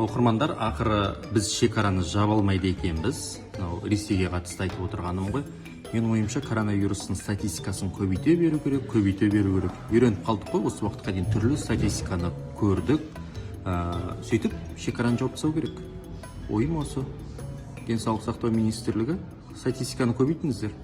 Оқырмандар, ақыры біз шекараны жаба алмайды екенбіз. Ресейге қатысты айтып отырғаным ғой. Мен ойымша коронавирустың статистикасын көбейте беру керек. Үйреніп қалдық қой, осы уақытқа дейін түрлі статистиканы көрдік. Сөйтіп шекараны жауып тастау керек. Ойым осы. Денсаулық сақтау министрлігі статистиканы көбейтіңіздер.